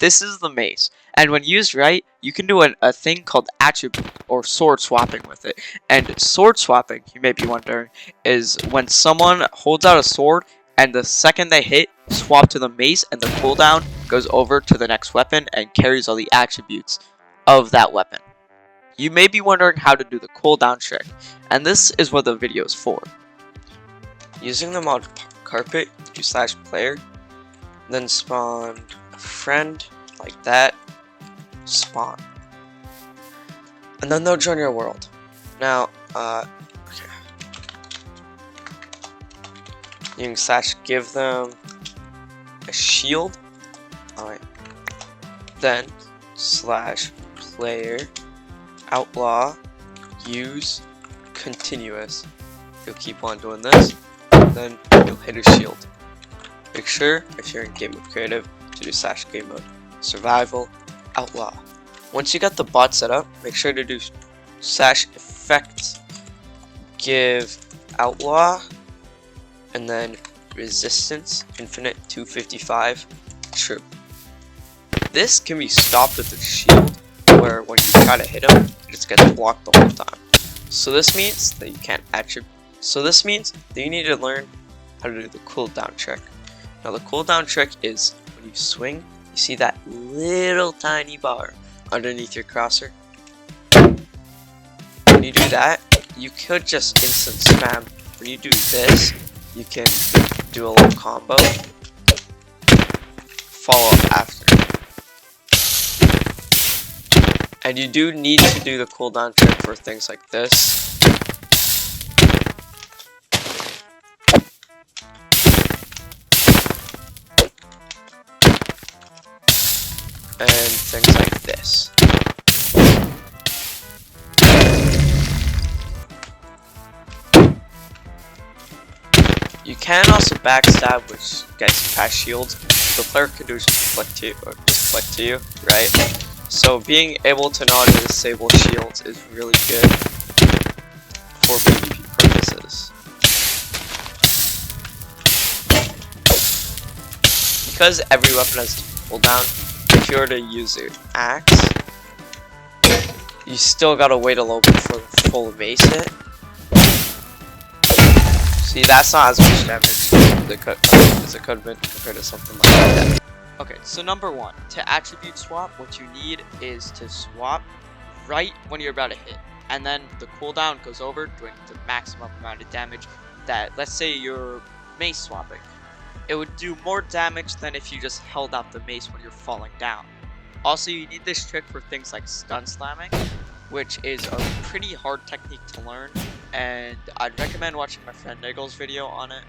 This is the mace, and when used right, you can do a thing called attribute or sword swapping with it. And sword swapping, you may be wondering, is when someone holds out a sword and the second they hit, swap to the mace and the cooldown goes over to the next weapon and carries all the attributes of that weapon. You may be wondering how to do the cooldown trick, and this is what the video is for. Using the mod carpet, you /player, then spawn a friend like that, spawn, and then they'll join your world. Now, okay. You can /give them a shield. Alright. Then /player outlaw use continuous. You'll keep on doing this, then you'll hit a shield. Make sure, if you're in game mode creative, to do /game mode survival outlaw. Once you got the bot set up, make sure to do /effect give outlaw and then resistance infinite 255 true. This can be stopped with the shield, where when you try to hit him, it just gets blocked the whole time. So this means that you can't this means that you need to learn how to do the cooldown trick. Now the cooldown trick is when you swing, you see that little tiny bar underneath your crosser. When you do that, you could just instant spam. When you do this, you can do a little combo, follow up after. And you do need to do the cooldown trick for things like this. And things like this. You can also backstab, which gets you past shields. The player could do is just flick to you, right? So being able to know how to disable shields is really good for PvP purposes. Because every weapon has cooldown, if you were to use your axe, you still gotta wait a little bit for the full mace hit. See, that's not as much damage as it could have been compared to something like that. Okay, so number one, to attribute swap, what you need is to swap right when you're about to hit, and then the cooldown goes over, doing the maximum amount of damage that, let's say you're mace swapping. It would do more damage than if you just held out the mace when you're falling down. Also, you need this trick for things like stun slamming, which is a pretty hard technique to learn, and I'd recommend watching my friend Niggle's video on it.